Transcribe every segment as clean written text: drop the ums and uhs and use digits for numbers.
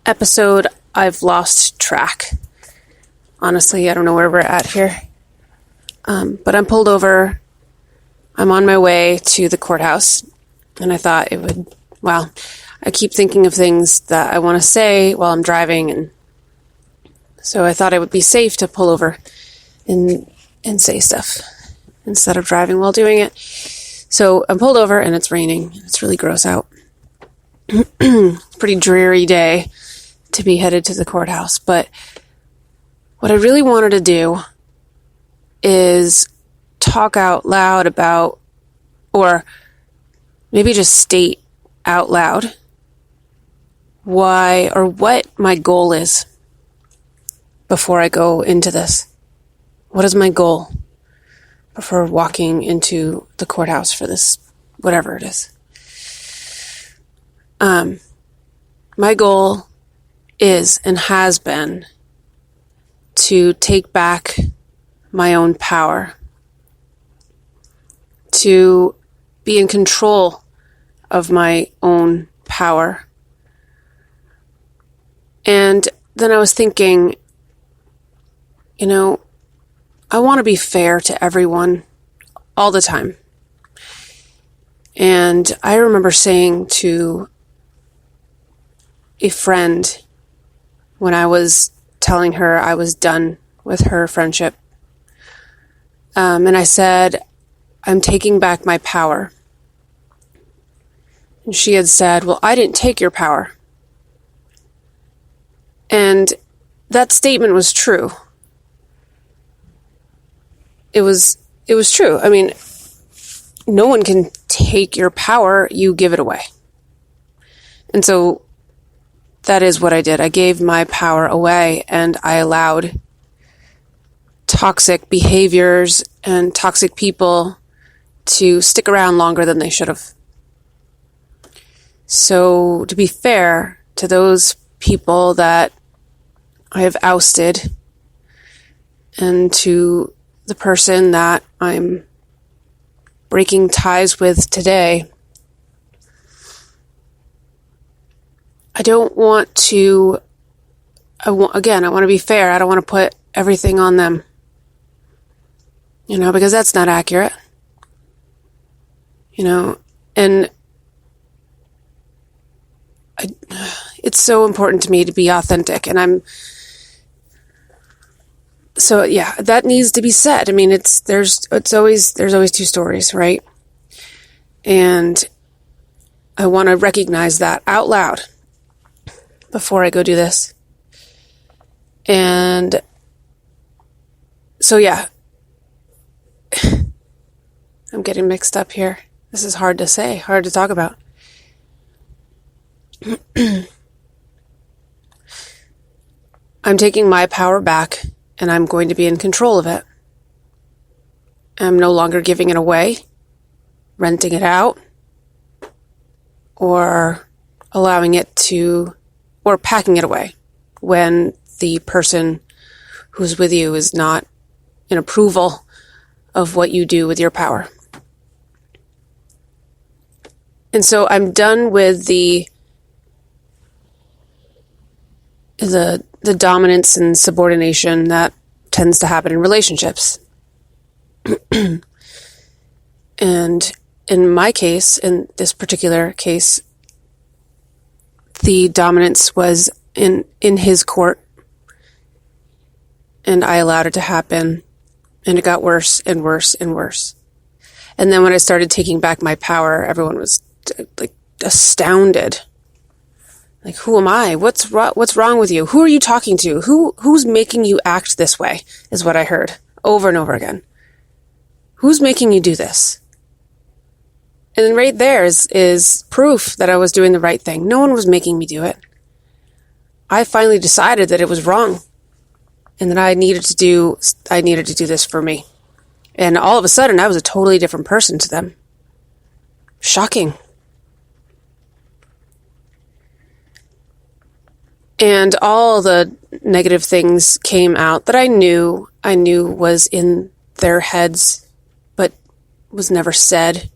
episode, I've lost track. Honestly, I don't know where we're at here. But I'm pulled over. I'm on my way to the courthouse. And I thought I keep thinking of things that I want to say while I'm driving. And so I thought it would be safe to pull over and say stuff instead of driving while doing it. So I'm pulled over and it's raining. It's really gross out. Pretty dreary day to be headed to the courthouse. But what I really wanted to do is talk out loud about, or maybe just state out loud why or what my goal is before I go into this. What is my goal before walking into the courthouse for this, whatever it is? My goal is and has been to take back my own power, to be in control of my own power. And then I was thinking, I want to be fair to everyone all the time. And I remember saying to a friend when I was telling her I was done with her friendship, and I said, I'm taking back my power. And she had said, well, I didn't take your power. And that statement was true. It was true. I mean, no one can take your power, you give it away. And so that is what I did. I gave my power away and I allowed toxic behaviors and toxic people to stick around longer than they should have. So to be fair to those people that I have ousted and to the person that I'm breaking ties with today, I want to be fair. I don't want to put everything on them, because that's not accurate, and it's so important to me to be authentic, and that needs to be said. I mean, there's always two stories, right? And I want to recognize that out loud before I go do this. And so, I'm getting mixed up here. This is hard to say, hard to talk about. I'm taking my power back and I'm going to be in control of it. I'm no longer giving it away, renting it out, or allowing it to, or packing it away when the person who's with you is not in approval of what you do with your power. And so I'm done with the dominance and subordination that tends to happen in relationships. And in my case, in this particular case, the dominance was in his court, and I allowed it to happen, and it got worse and worse and worse. And then when I started taking back my power, everyone was astounded. Like, who am I? What's wrong with you? Who are you talking to? Who's making you act this way? Is what I heard over and over again. Who's making you do this? And then right there is proof that I was doing the right thing. No one was making me do it. I finally decided that it was wrong, and that I needed to do this for me. And all of a sudden, I was a totally different person to them. Shocking. And all the negative things came out that I knew was in their heads, but was never said.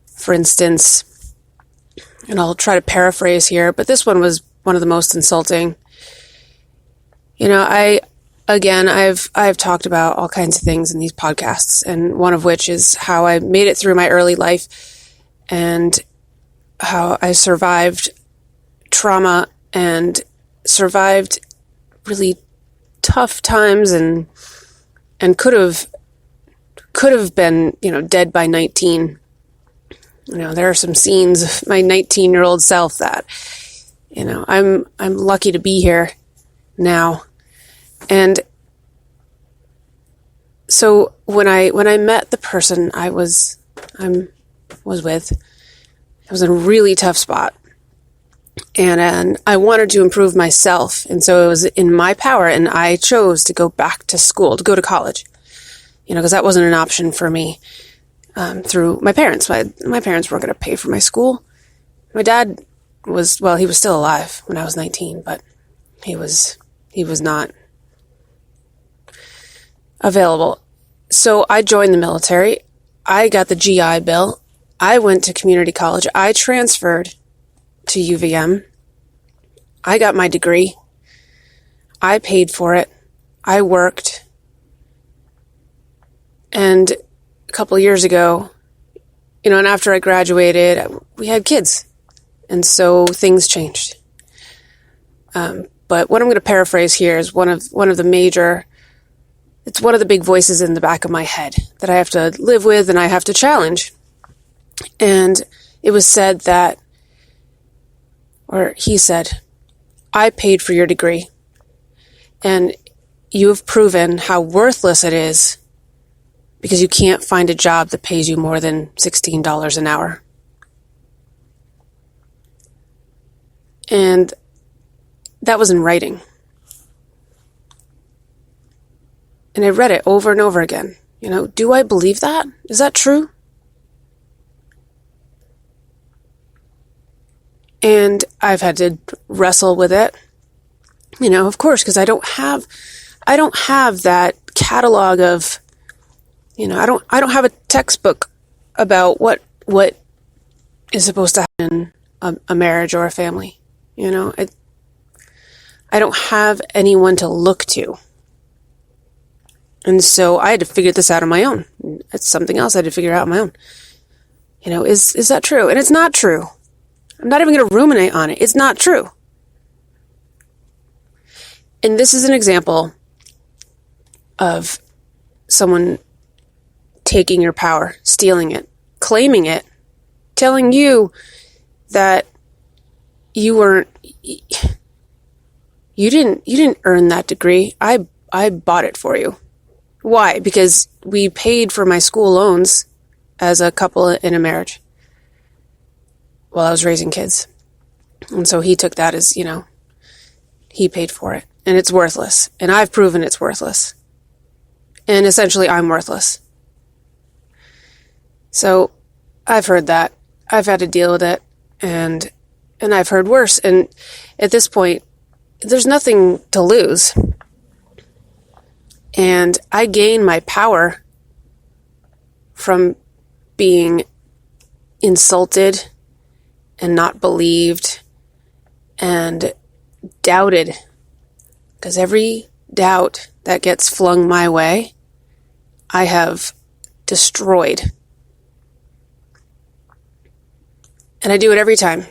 For instance, and I'll try to paraphrase here, but this one was one of the most insulting. I've talked about all kinds of things in these podcasts, and one of which is how I made it through my early life and how I survived trauma and survived really tough times and could have been, dead by 19. There are some scenes of my 19-year-old self that, I'm lucky to be here now. And so when I met the person I was with, I was in a really tough spot. And I wanted to improve myself. And so it was in my power, and I chose to go back to school, to go to college, because that wasn't an option for me through my parents. My parents weren't going to pay for my school. My dad he was still alive when I was 19, but he was not available. So I joined the military. I got the GI Bill. I went to community college. I transferred to UVM. I got my degree. I paid for it. I worked. And a couple of years ago, and after I graduated, we had kids. And so things changed. But what I'm going to paraphrase here is one of the big voices in the back of my head that I have to live with and I have to challenge. And it was said he said, I paid for your degree, and you have proven how worthless it is because you can't find a job that pays you more than $16 an hour. And that was in writing. And I read it over and over again. Do I believe that? Is that true? And I've had to wrestle with it, of course, because I don't have that catalog of, I don't have a textbook about what is supposed to happen in a marriage or a family. I don't have anyone to look to. And so I had to figure this out on my own. It's something else I had to figure out on my own. Is that true? And it's not true. I'm not even going to ruminate on it. It's not true. And this is an example of someone taking your power, stealing it, claiming it, telling you that you didn't earn that degree. I bought it for you. Why? Because we paid for my school loans as a couple in a marriage while I was raising kids. And so he took that as, he paid for it. And it's worthless. And I've proven it's worthless. And essentially I'm worthless. So I've heard that. I've had to deal with it. And I've heard worse. And at this point, there's nothing to lose. And I gain my power from being insulted and not believed and doubted. Because every doubt that gets flung my way, I have destroyed. And I do it every time.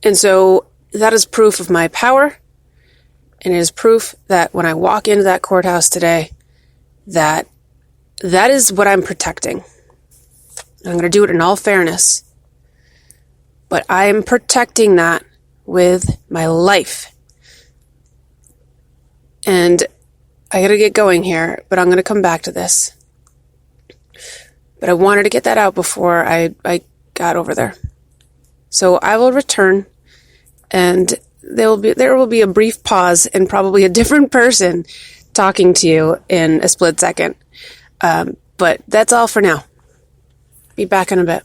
And so that is proof of my power. And it is proof that when I walk into that courthouse today, that is what I'm protecting. I'm going to do it in all fairness. But I am protecting that with my life. And I got to get going here, but I'm going to come back to this. But I wanted to get that out before I got over there. So I will return, and there will be a brief pause and probably a different person talking to you in a split second. But that's all for now. Be back in a bit.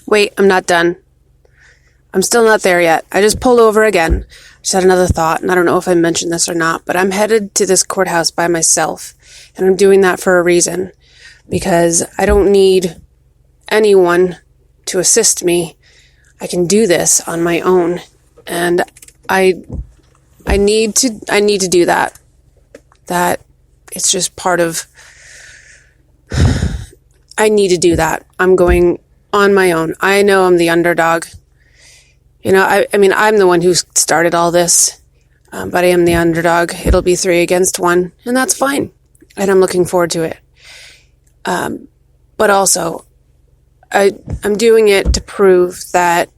Wait, I'm not done. I'm still not there yet. I just pulled over again. Just had another thought, and I don't know if I mentioned this or not, but I'm headed to this courthouse by myself, and I'm doing that for a reason, because I don't need anyone to assist me. I can do this on my own, and I need to do that. That it's just part of. I need to do that. I'm going on my own. I know I'm the underdog. I mean, I'm the one who started all this, but I am the underdog. It'll be 3 against 1, and that's fine. And I'm looking forward to it. But also, I'm doing it to prove that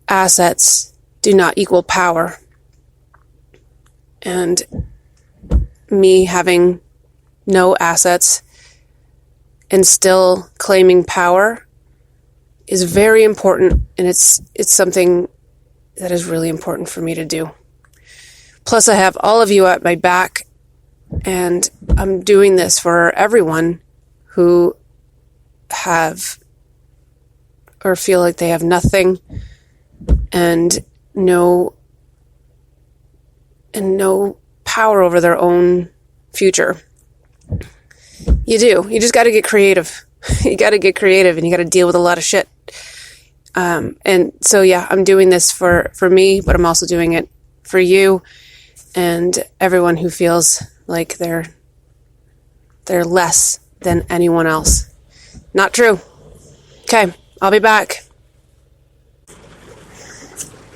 assets do not equal power. And me having no assets and still claiming power is very important, and it's something that is really important for me to do. Plus, I have all of you at my back, and I'm doing this for everyone who have or feel like they have nothing and no power over their own future. You do. You just got to get creative. You got to get creative, and you got to deal with a lot of shit. And so, yeah, I'm doing this for me, but I'm also doing it for you and everyone who feels like they're less than anyone else. Not true. Okay, I'll be back.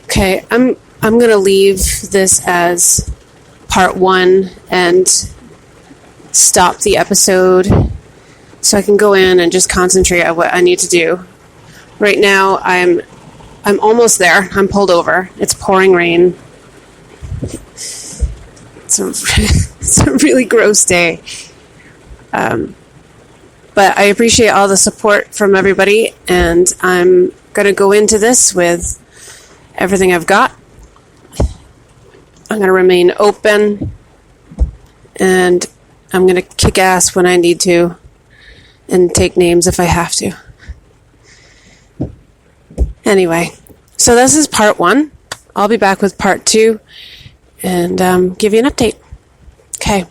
Okay, I'm going to leave this as part 1 and stop the episode so I can go in and just concentrate on what I need to do. Right now, I'm almost there. I'm pulled over. It's pouring rain. It's a really gross day. But I appreciate all the support from everybody, and I'm going to go into this with everything I've got. I'm going to remain open, and I'm going to kick ass when I need to, and take names if I have to. Anyway, so this is part 1. I'll be back with part 2 and give you an update. Okay.